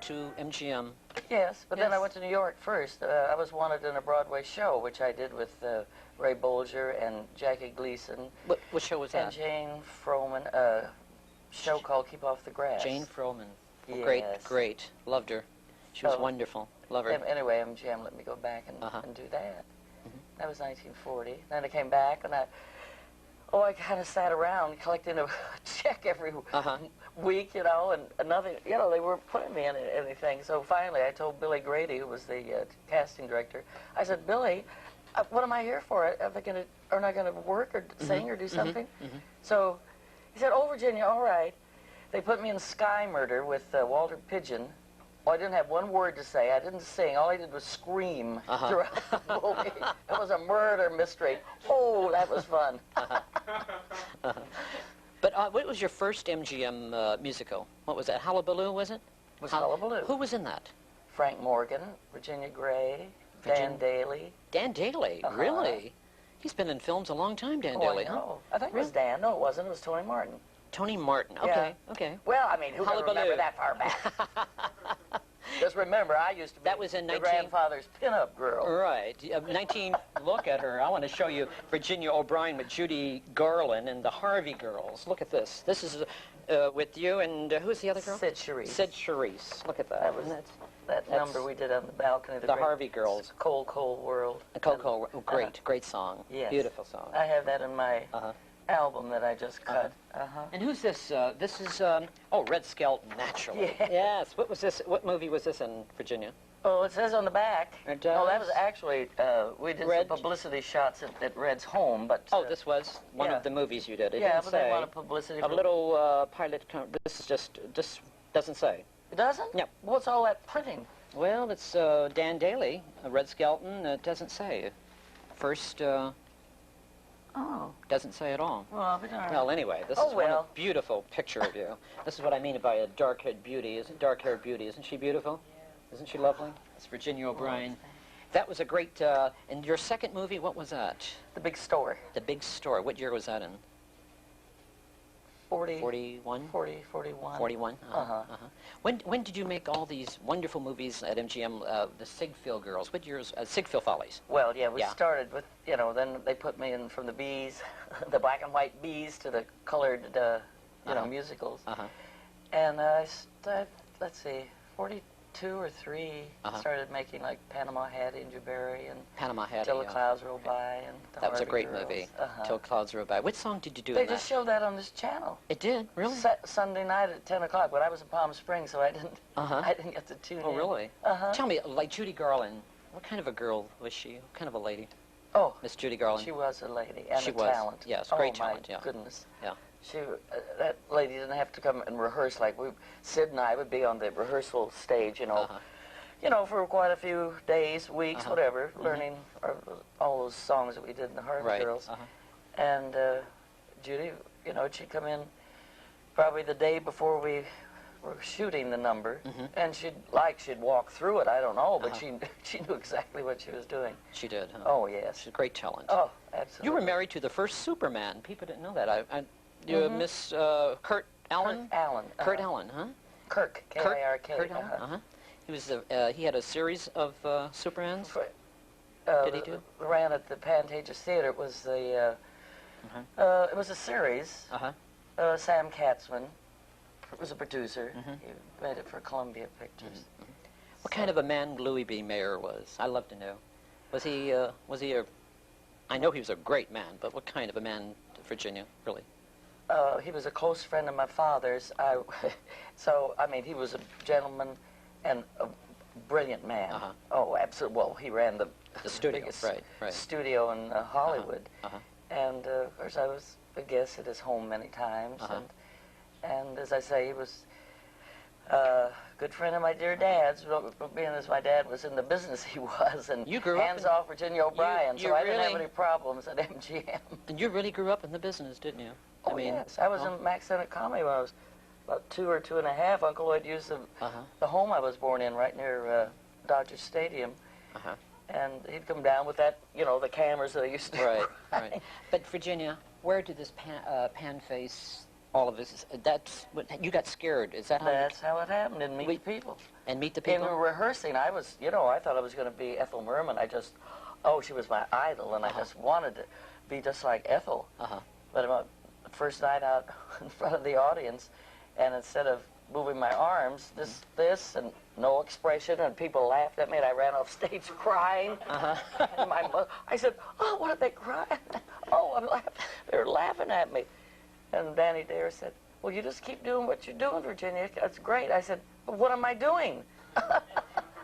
to MGM. Yes, but then I went to New York first. I was wanted in a Broadway show, which I did with Ray Bolger and Jackie Gleason. What show was that? And Jane Froman, a show called Keep Off the Grass. Jane Froman. Yes. Great, great. Loved her. She was wonderful. Love her. Anyway, MGM let me go back and do that. That was 1940. Then I came back, and I kind of sat around collecting a check every week, you know, and nothing, you know, they weren't putting me in anything. So finally, I told Billy Grady, who was the casting director, I said, Billy, what am I here for? Aren't I going to work or sing or do something? So he said, oh, Virginia, all right. They put me in Sky Murder with Walter Pidgeon. Well, I didn't have one word to say. I didn't sing. All I did was scream throughout the movie. It was a murder mystery. Oh, that was fun. But what was your first MGM musical? What was that? Hullabaloo, was it? It was Hullabaloo. Who was in that? Frank Morgan, Virginia Gray, Dan Daly. Dan Daly? Really? He's been in films a long time, Dan Daly, huh? I think it was Dan. No, it wasn't. It was Tony Martin. Tony Martin. Okay, okay. Well, I mean, who can remember that far back? Just remember, I used to be your grandfather's pinup girl. Right. Look at her. I want to show you Virginia O'Brien with Judy Garland and the Harvey Girls. Look at this. This is with you and who's the other girl? Sid Charisse. Sid Charisse. Look at that. That was that number we did on the balcony. The Harvey Girls. Cold, Cold World. The Cold, Cold World. Great, great song. Yes. Beautiful song. I have that in my album that I just cut. And who's this? This is, Red Skelton, naturally. Yeah. Yes. What was this? What movie was this in, Virginia? Oh, it says on the back. It does? Oh, that was actually, we did some publicity shots at Red's home, but... this was one of the movies you did. It yeah, didn't but say. they wanted publicity. A little pilot, this is just doesn't say. It doesn't? No. What's all that printing? Well, it's Dan Daly, Red Skelton. It doesn't say. First, doesn't say at all. Well, anyway, this is one beautiful picture of you. This is what I mean by a dark-haired beauty. Dark-haired beauty. Isn't she beautiful? Isn't she lovely? It's Virginia O'Brien. That was a great, and your second movie, what was that? The Big Store. The Big Store. What year was that in? 41? 41. 41? When did you make all these wonderful movies at MGM, the Sigfield Girls? What years, Sigfield Follies? Well, yeah, we started with, you know, then they put me in from the Bees, the black and white Bees to the colored, you know, musicals. And let's see, 42 or 3, started making like Panama Hat, Ingeberry, and Panama Hat, Till the Clouds Roll By, and the that was a great Girls. movie. Till Clouds Roll By. What song did you do? They just showed that on this channel. It did, really? Sunday night at 10 o'clock. But I was in Palm Springs, so I didn't get to tune in. Oh, really? Tell me, like Judy Garland, what kind of a girl was she? What kind of a lady? Oh, Miss Judy Garland. She was a lady and she a was. talent. Yes, great talent. Oh my goodness. Yeah. She, that lady didn't have to come and rehearse like Sid and I would be on the rehearsal stage, you know. You know, for quite a few days, weeks, whatever, learning all those songs that we did in the Harvey Girls. And Judy, you know, she'd come in probably the day before we were shooting the number, and she'd walk through it. I don't know, but she knew exactly what she was doing. She did. Huh? Oh yes. She's a great talent. Oh, absolutely. You were married to the first Superman. People didn't know that. You Miss Kurt Allen. Kurt Allen. Kurt Allen, huh? Kirk. K-I-R-K. Kurt Allen. He was he had a series of Supermans. Did he do? Ran at the Pantages Theater. It was the it was a series. Sam Katzman was a producer. He made it for Columbia Pictures. What kind of a man Louis B. Mayer was? I'd love to know. Was he a? I know he was a great man, but what kind of a man, Virginia, really? He was a close friend of my father's. So I mean, he was a gentleman and a brilliant man. Oh, absolutely. Well, he ran the studio, biggest right. studio in Hollywood. And of course, I was a guest at his home many times. And as I say, he was a good friend of my dear dad's. Being as my dad was in the business he was, and you grew hands off Virginia O'Brien, so I didn't have any problems at MGM. And you really grew up in the business, didn't you? Oh, yes. I was in Max Sennett Comedy when I was about 2 or 2.5. Uncle Lloyd used the home I was born in right near Dodger Stadium. And he'd come down with that, you know, the cameras that they used to Right. But Virginia, where did this pan face all of this. That's what you got scared. Is that how? That's how it happened. And meet the people. And meet the people. In rehearsing, I was, you know, I thought I was going to be Ethel Merman. Oh, she was my idol, and I just wanted to be just like Ethel. But about the first night out in front of the audience, and instead of moving my arms, this, and no expression, and people laughed at me, and I ran off stage crying. And my mother, I said, "Oh, what are they crying?" "Oh, I'm laughing." They were laughing at me. And Danny Dare said, "Well, you just keep doing what you're doing, Virginia. That's great." I said, "But what am I doing?"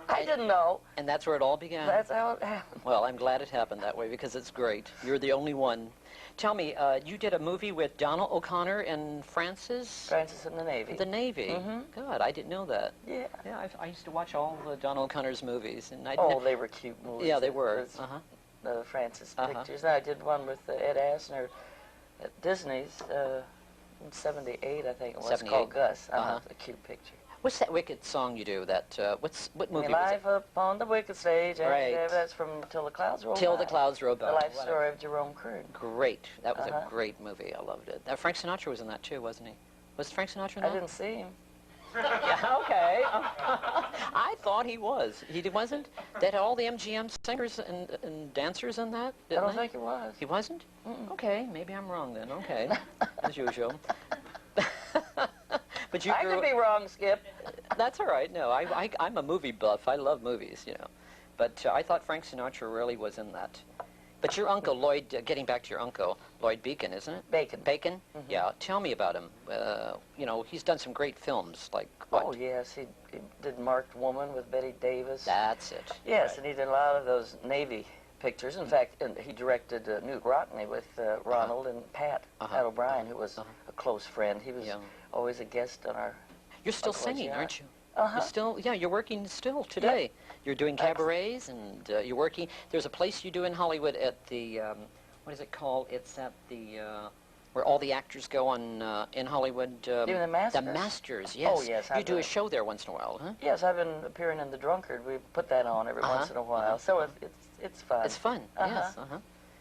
I didn't know. And that's where it all began. That's how it happened. Well, I'm glad it happened that way because it's great. You're the only one. Tell me, you did a movie with Donald O'Connor and Francis? Francis in the Navy. The Navy? God, I didn't know that. Yeah. Yeah, I used to watch all the Donald O'Connor's movies. And they were cute movies. Yeah, they were. The Francis pictures. And I did one with Ed Asner at Disney's in '78, I think it was. 78. Called Gus. A cute picture. What's that wicked song you do? That what movie was Life it? Upon the Wicked Stage. Right. That's from Till the Clouds Roll By. Till the Clouds Roll By. The life story of Jerome Kern. Great. That was a great movie. I loved it. Frank Sinatra was in that too, wasn't he? Was Frank Sinatra in that? I didn't see him. Yeah, okay. I thought he was. He wasn't? They had all the MGM singers and dancers in that? I don't think he was. He wasn't? Okay, maybe I'm wrong then. Okay, as usual. But you I could be wrong, Skip. That's all right. No, I'm a movie buff. I love movies, you know. But I thought Frank Sinatra really was in that. But your uncle, Lloyd, getting back to your uncle, Lloyd Beacon, isn't it? Bacon. Bacon? Yeah. Tell me about him. You know, he's done some great films, like what? Oh, yes. He did Marked Woman with Betty Davis. That's it. Yes, right. And he did a lot of those Navy pictures. In fact, he directed New Rockney with Ronald and Pat O'Brien, who was a close friend. He was always a guest on our... You're still singing, aren't you? You're still, you're working still today. Yeah. You're doing cabarets and you're working. There's a place you do in Hollywood at the, what is it called? It's at the, where all the actors go on in Hollywood. Doing the Masters? The Masters, yes. Oh, yes. You do a show there once in a while, huh? Yes, I've been appearing in The Drunkard. We put that on every once in a while. So it's fun. It's fun, yes.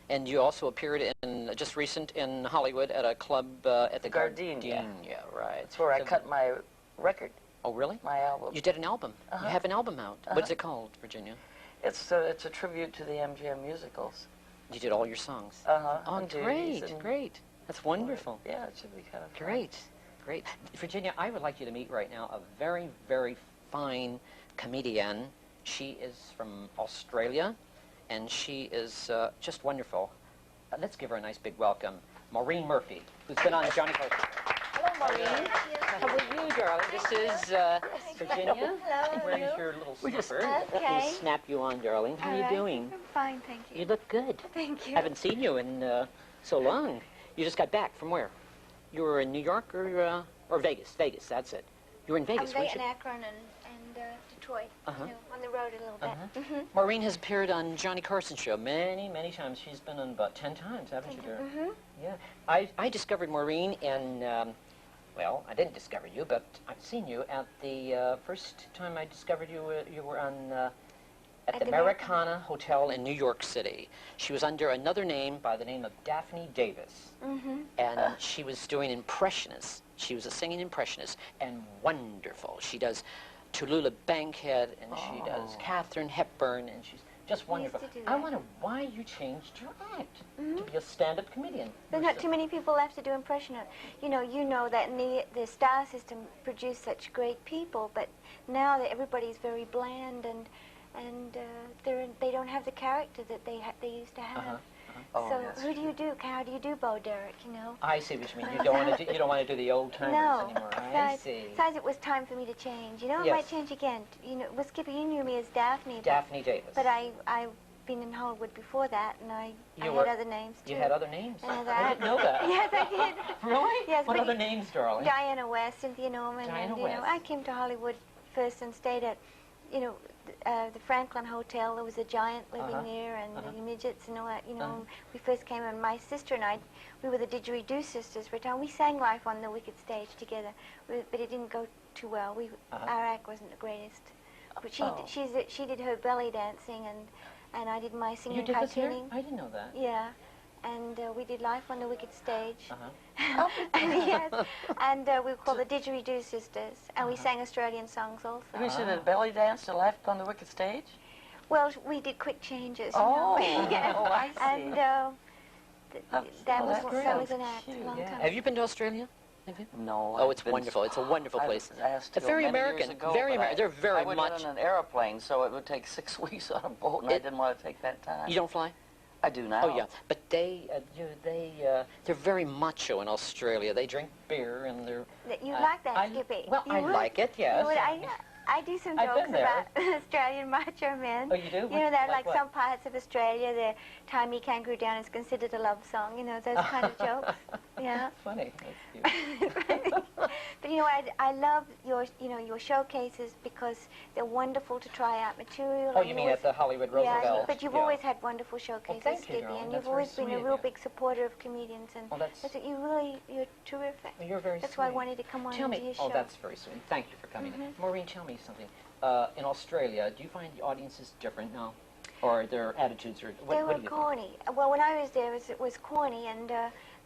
And you also appeared in, just recent, in Hollywood at a club at the Gardenia. Yeah, right. That's where I cut my record. Oh, really? My album. You did an album. You have an album out. What's it called, Virginia? It's a tribute to the MGM musicals. You did all your songs. Oh, great, great. That's wonderful. Yeah, it should be kind of fun. Great, great. Virginia, I would like you to meet right now a very, very fine comedian. She is from Australia, and she is just wonderful. Let's give her a nice big welcome. Maureen Murphy, who's been on Johnny Carson. Hello, Maureen. How are you, darling? This is Virginia. Hello. Where's your little slipper? Okay. We'll snap you on, darling. How are you doing? I'm fine, thank you. You look good. Thank you. Haven't seen you in so long. You just got back from where? You were in New York or Vegas? Vegas, that's it. You were in Vegas, weren't you? In Akron and Detroit. You know, on the road a little bit. Maureen has appeared on Johnny Carson show many, many times. She's been on about 10 times, haven't you, dear? Yeah. I discovered Maureen in, well, I didn't discover you, but I've seen you at the first time I discovered you. You were on at the Americana Hotel in New York City. She was under another name by the name of Daphne Davis. And she was doing impressionists. She was a singing impressionist, and wonderful. She does Tallulah Bankhead, and she does Katharine Hepburn, and she's just wonderful. I wonder why you changed your act to be a stand-up comedian. There's not too many people left to do impression of. You know that the star system produced such great people, but now that everybody's very bland and they don't have the character that they used to have. So who do you do? How do you do Bo Derek? You know. I see what you mean. You don't want to do the old timers anymore. I see. Besides, it was time for me to change. You know, I might change again. You know, well, Skippy, you knew me as Daphne. Daphne Davis. But I've been in Hollywood before that, and I had other names too. You had other names? I didn't know that. Yes, I did. Really? Yes. What other names, darling? Diana West, Cynthia Norman. Diana and, West. Know, I came to Hollywood first and stayed at, the Franklin Hotel. There was a giant living there, and the midgets and all that. You know, we first came, and my sister and I, we were the Didgeridoo sisters for a time. We sang live on the Wicked stage together, but it didn't go too well. Our act wasn't the greatest. But she did her belly dancing, and I did my singing cartooning. I didn't know that. Yeah, and we did Life on the Wicked Stage. Oh, Yes, and we were called the Didgeridoo Sisters, and we sang Australian songs also. You should have belly danced to Life on the Wicked Stage? Well, we did quick changes. You Oh, know? Yes. oh, I see. And that was an act a long time. Have you been to Australia? Have you? No. Oh, it's wonderful. It's a wonderful place. It's very American. Very American. They're very much. I went on an airplane, so it would take 6 weeks on a boat, and I didn't want to take that time. You don't fly? I do now. Oh yeah, but they're very macho in Australia. They drink beer and they're. You like that, Skippy? Well, I like it. Yes. I do some I've jokes been there. about Australian macho men. Oh, you do? You know that, like what? some parts of Australia, the Tie Me Kangaroo Down is considered a love song. You know, those kind of jokes. Yeah. Funny. That's cute. But you know, I love your showcases because they're wonderful to try out material. Oh, you mean at the Hollywood Roosevelt? Yeah, but you've always had wonderful showcases, thank you, Skippy, darling. and That's you've always very been a sweet real of you. big supporter of comedians, and Oh, that's. you're terrific. Well, you're very That's sweet. why I wanted to come on Tell into me. your show. Oh, that's very sweet. Thank you for coming in. Maureen, tell me something. In Australia, do you find the audiences different now? Or their attitudes are... They were corny. Well, when I was there, it was corny, and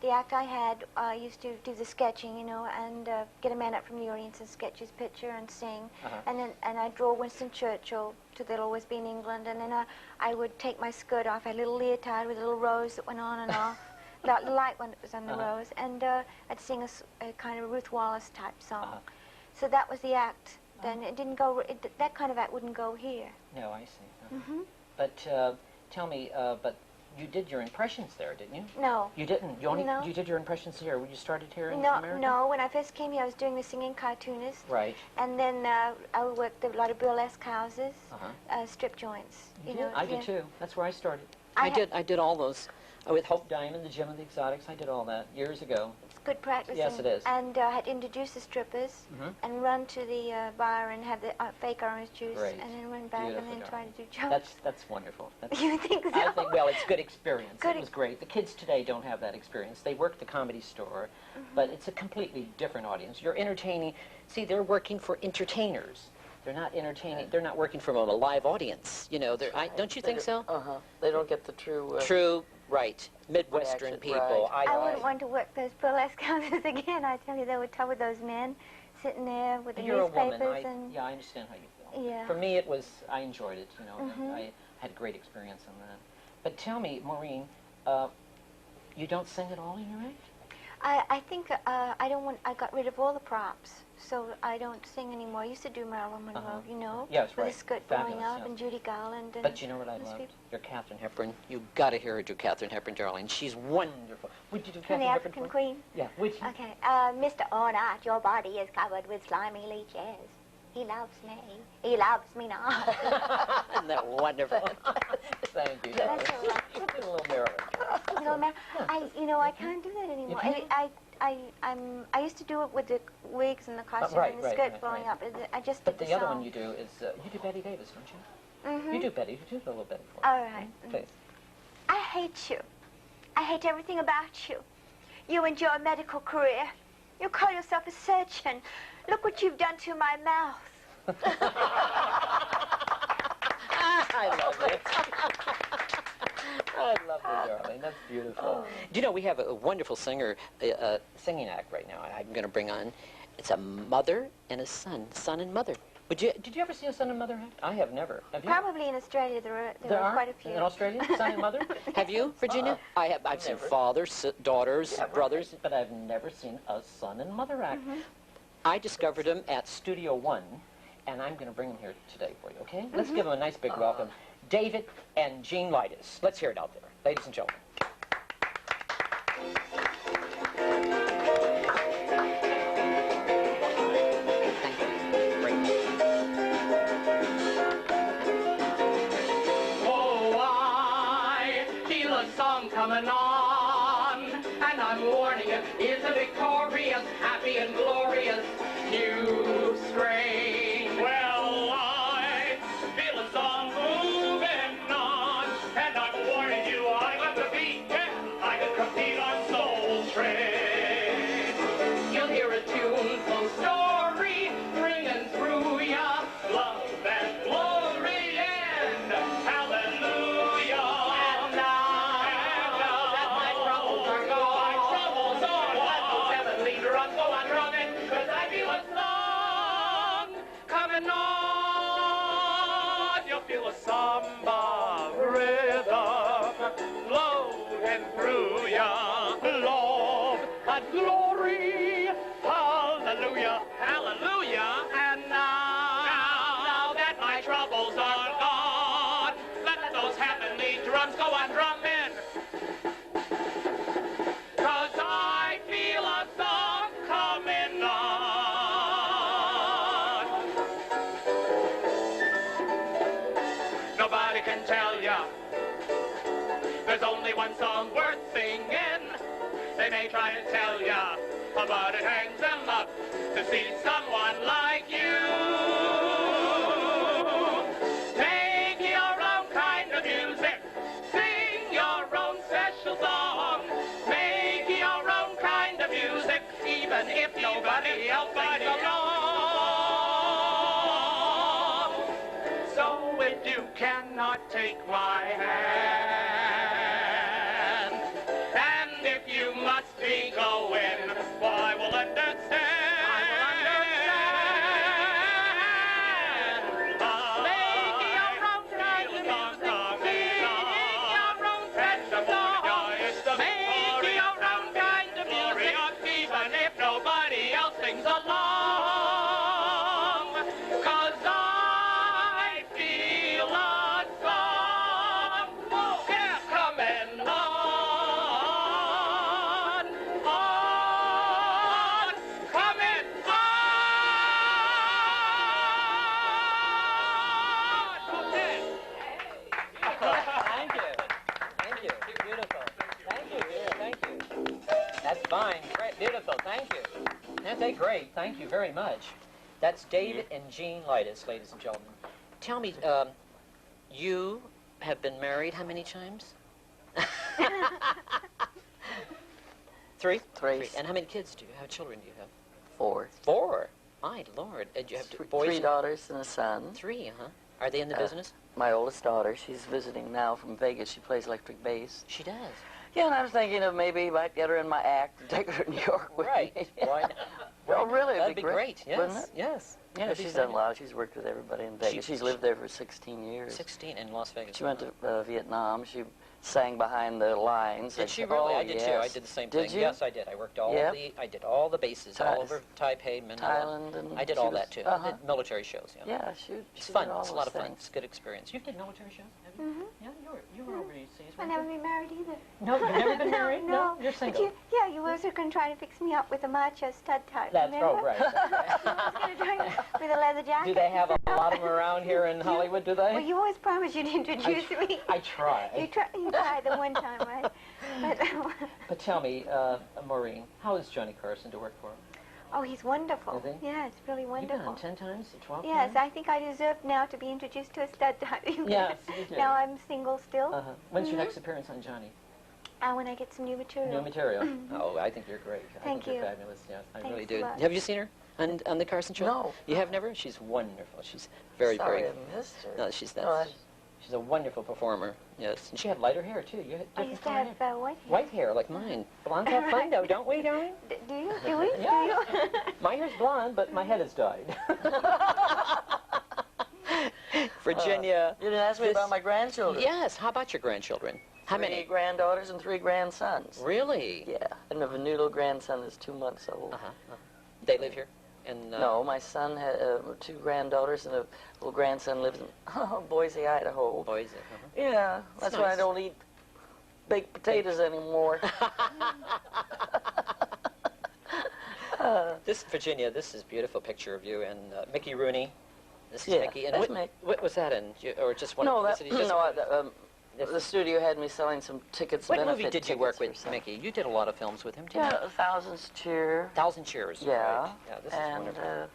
the act I had used to do the sketching, you know, and get a man up from the audience and sketch his picture and sing. And I'd draw Winston Churchill to There'll Always Be in England, and then I would take my skirt off. I had a little leotard with a little rose that went on and off, that light one that was on the rose, and I'd sing a kind of Ruth Wallace type song. So that was the act. Then it didn't go. That kind of act wouldn't go here. No, I see. But tell me, but you did your impressions there, didn't you? No. You didn't. You did your impressions here. You started here in America? No. When I first came here, I was doing the singing cartoonist. Right. And then I worked at a lot of burlesque houses, strip joints. You know. I did too. That's where I started. I did all those. With Hope Diamond, the Gem of the Exotics, I did all that years ago. It's good practice. Yes, it is. And I had introduced the strippers and run to the bar and have the fake orange juice, and then run back and then try to do jokes. That's wonderful. You think so? I think, well, it's good experience. It was great. The kids today don't have that experience. They work the Comedy Store, but it's a completely different audience. You're entertaining. See, they're working for entertainers. They're not entertaining. They're not working for a live audience. You know, don't you think so? They don't get the true. True. Right. Midwestern people. Right. I wouldn't want to work those burlesque houses again. I tell you, they were tough with those men sitting there with the newspapers. You're a woman. And I understand how you feel. Yeah. For me, I enjoyed it, you know. I had great experience on that. But tell me, Maureen, you don't sing at all in your act? I think I got rid of all the props, so I don't sing anymore. I used to do Marilyn Monroe, you know, yes, with right. the skirt blowing up, and Judy Garland. And but you know what I loved? Your Katharine Hepburn. You got to hear her do Katharine Hepburn, darling. She's wonderful. Would you do Katharine the Hepburn? African Queen? Yeah, would you? Okay. Mr. Ornat, your body is covered with slimy leeches. He loves me. He loves me not. Isn't that wonderful? Thank you, darling. That's all right. A little Marilyn. No, man, I can't do that anymore. I used to do it with the wigs and the costume and the skirt blowing up. I just But did the other song. one you do is you do Betty Davis, don't you? You do Betty. You do a little Betty for me. All right. Please. I hate you. I hate everything about you. You and your medical career. You call yourself a surgeon. Look what you've done to my mouth. I love it. I love you, darling. That's beautiful. Do you know, we have a wonderful singer, singing act right now I'm going to bring on. It's a mother and a son and mother. Did you ever see a son and mother act? I have never. Have you? Probably in Australia there are quite a few. In Australia, son and mother? Have you, Virginia? I've seen fathers, daughters, brothers, but I've never seen a son and mother act. I discovered them at Studio One, and I'm going to bring them here today for you, okay? Let's give them a nice big welcome. David and Jean Lightis. Let's hear it out there, ladies and gentlemen. Thank you. Great. Oh, I feel a song coming on, and I'm warning you, it's a victorious, happy and glorious new strain. Well, I feel a song moving on, and I'm warning you, I got the beat, yeah, I can compete on Soul Train. You'll hear a tuneful story ringing through ya, love and glory and hallelujah. And now, that might samba rhythm flowing through ya. Love and glory, hallelujah, hallelujah. And now that my troubles are gone, let those heavenly drums go on drumming. 'Cause I feel a song coming on. Nobody can tell ya there's only one song worth singing. They may try to tell ya, but it hangs them up to see someone like you. Make your own kind of music, sing your own special song. Make your own kind of music, even if nobody else sings along. So if you cannot take my hand, and if you must be going, well, I will understand. Make your own kind of music, sing your own special song. Make your own kind of music, even if nobody else sings along. 'Cause I feel a song, yeah, coming on, coming on. Okay. Thank you. Thank you. Beautiful. Thank you, dear. Thank you. That's fine. Great. Beautiful. Thank you. That's great. Thank you very much. That's David and Jean Lightis, ladies and gentlemen. Tell me, you have been married how many times? Three? Three. And how many kids do you have? Children do you have? 4. 4. My Lord. And you have boys? 3 daughters and a son. 3, huh? Are they in the business? My oldest daughter, she's visiting now from Vegas. She plays electric bass. She does. Yeah, and I was thinking of maybe I might get her in my act and take her to New York with Right. me. Why not? Well, really, That'd be great. Yes. Wouldn't it? Yes. Yeah, That'd be she's done a fun. lot. She's worked with everybody in Vegas. She's lived there for 16 years. 16 in Las Vegas. She went to Vietnam. She sang behind the lines. Did she really? Oh, I did yes. too. I did the same Did thing. you? Yes, I did. I worked all Yep. I did all the bases all over Taipei, Manila. Thailand, and I did she all was- that too. I uh-huh. did military shows. Yeah. Yeah, It's she fun. did all It's a lot of those fun. things. It's a good experience. You did military shows? Have you? Mm-hmm. Yeah, you were overseas. I never been married either. No, you've never been married? No, You're But single. you was going to try to fix me up with a macho stud type. That's remember? right. I was going to try with a leather jacket. Do they have a lot of them around here in Hollywood? Do they? Well, you always promised you'd introduce me. I try. You tried the one time, right? But tell me, Maureen, how is Johnny Carson to work for? Oh, he's wonderful. Is he? Yeah, it's really You've been wonderful. on 10 times, 12 Yes, times? I think I deserve now to be introduced to a stud type. Yes, you do. Now I'm single still. Uh-huh. When's your next appearance on Johnny? When I get some new material. New material. Oh, I think you're great. I Thank think you. You're fabulous. Yes, I Thanks really a do. lot. Have you seen her on the Carson show? No. You have never? She's wonderful. She's very, Sorry, very. I missed her. No, she's that. No, I- She's a wonderful performer. Yes, and she had lighter hair too. You had I different used to color have hair. white hair. White hair like mine. Blondes have fun though, don't we, darling? Do you? Do we? Yeah. Do you? My hair's blonde, but my head has dyed. Virginia. You didn't ask me about my grandchildren. Yes. How about your grandchildren? How 3 many? granddaughters and 3 grandsons. Really? Yeah, and I have a new little grandson that's 2 months old. They live here? In, No, my son had 2 granddaughters and a little grandson lives in Boise, Idaho. Boise. Yeah, that's why I nice. don't eat baked potatoes anymore. This, Virginia, this is a beautiful picture of you and Mickey Rooney. This is Yeah, Mickey. And that's what, Mick. what was that in? Or just one? No, this that, is just- the studio had me selling some tickets. What benefit movie did you work tickets with, for Mickey? You did a lot of films with him, didn't Yeah, Thousands Cheer. you? Thousand Cheers. Yeah. Right. Yeah, this is And wonderful.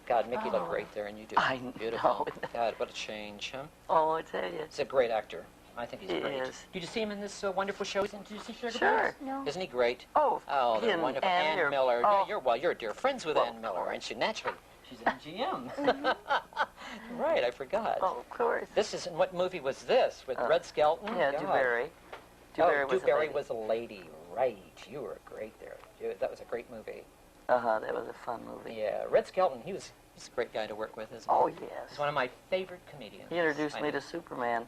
God, Mickey looked oh, great there, and you do. I Beautiful. know. God, what a change, huh? Oh, I tell you. He's a great actor. I think he's He great. is. Did you see him in this wonderful show? Did you see Sugar Sure. Babes? No. Isn't he great? Oh, Oh, they're and wonderful. Ann Ann Miller. Miller. Oh. You're dear friends with Well, Ann of Miller, course. aren't you? Naturally. She's in GM. Right, I forgot. Oh, of course. This is, what movie was this? With Red Skelton? Yeah, God. DuBarry. Oh, was a Dewberry lady. was a lady. Right. You were great there. That was a great movie. Uh-huh, that was a fun movie. Yeah, Red Skelton, he was He's a great guy to work with, isn't he? Oh, yes. He's one of my favorite comedians. He introduced me to Superman.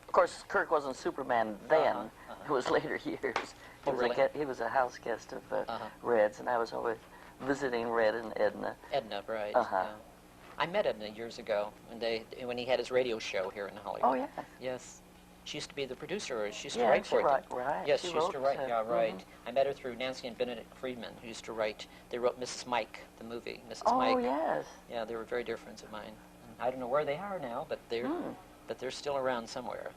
Of course, Kirk wasn't Superman then. It was later years. He was a house guest of Red's, and I was always visiting Red and Edna. Edna, right. Yeah. I met Edna years ago when he had his radio show here in Hollywood. Oh, yeah. Yes. She used to be the producer. She used to write for them. Right. Yes, she used to write. Yeah, right. I met her through Nancy and Benedict Friedman, who used to write. They wrote Mrs. Mike, the movie. Mrs. Mike. Oh, yes. Yeah, they were very dear friends of mine. I don't know where they are now, but they're still around somewhere.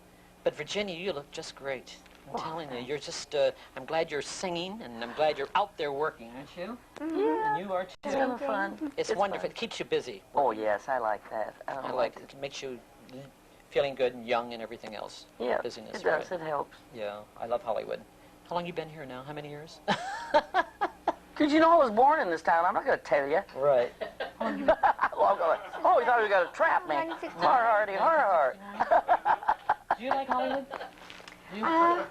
But Virginia, you look just great. I'm telling you, you're just. I'm glad you're singing, and I'm glad you're out there working, aren't you? Yeah. And you are too. It's kind of fun. It's wonderful. Fun. It keeps you busy. Oh, yes, I like that. I like it. It makes you feeling good and young and everything else. Yeah, busyness, it does. right? It helps. Yeah, I love Hollywood. How long you been here now? How many years? Because you know I was born in this town. I'm not going to tell you. Right. Well, I'm going, oh, you thought you were going to trap me. Har-hardy, har-hard. Do you like Hollywood? No.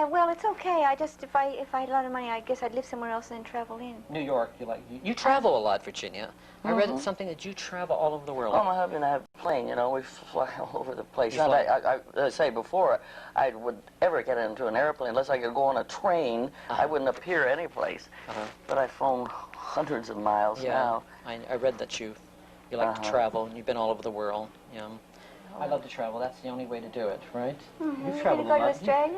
Well, it's okay. I just, if I had a lot of money, I guess I'd live somewhere else and then travel in. New York, you travel a lot, Virginia. I read something that you travel all over the world. Well, my husband and I have a plane, you know. We fly all over the place. Now, as I say before, I would ever get into an airplane unless I could go on a train. I wouldn't appear any place. But I've flown hundreds of miles now. I read that you like to travel, and you've been all over the world. Yeah. I love to travel. That's the only way to do it, right? You've traveled a lot. Did you go to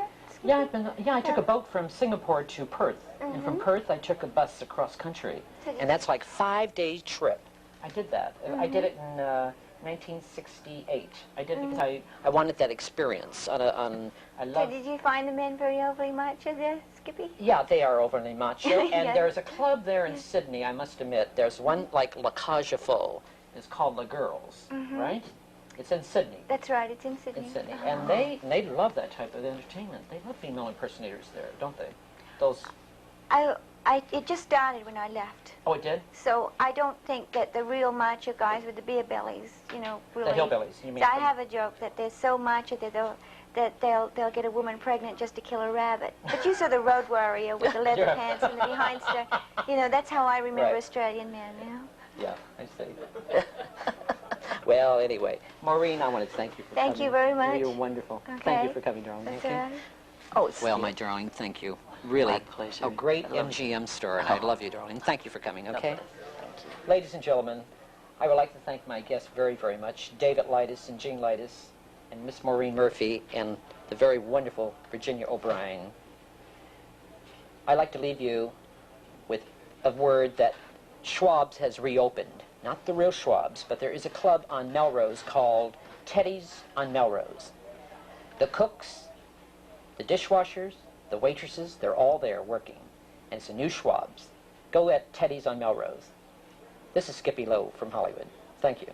Australia? I took a boat from Singapore to Perth, and from Perth I took a bus across country, and that's like 5-day trip. I did that. I did it in 1968. I did it because I wanted that experience. Did you find the men very overly macho there, Skippy? Yeah, they are overly macho, and there's a club there in Sydney, I must admit. There's one like La Cage aux Folles. It's called La Girls, right? It's in Sydney. That's right, it's in Sydney. In Sydney. And they love that type of entertainment. They love female impersonators there, don't they? Those... It just started when I left. Oh, it did? So I don't think that the real macho guys with the beer bellies, you know, really... The hillbillies, you mean? I have a joke that they're so macho that they'll get a woman pregnant just to kill a rabbit. But you saw the Road Warrior with the leather pants and the behind stuff. You know, that's how I remember Australian men, you know? Yeah, I see. Well, anyway, Maureen, I want to thank you for coming. Thank you very much. You're wonderful. Okay. Thank you for coming, darling. That's okay. all right. Oh, it's well, my darling, thank you. Really, my pleasure. A great MGM star, and I love you, darling. Thank you for coming, okay? Thank you. Ladies and gentlemen, I would like to thank my guests very, very much, David Lightis and Jean Lightis, and Miss Moren Murphy, and the very wonderful Virginia O'Brien. I'd like to leave you with a word that Schwab's has reopened. Not the real Schwab's, but there is a club on Melrose called Teddy's on Melrose. The cooks, the dishwashers, the waitresses, they're all there working. And it's a new Schwab's. Go at Teddy's on Melrose. This is Skippy Lowe from Hollywood. Thank you.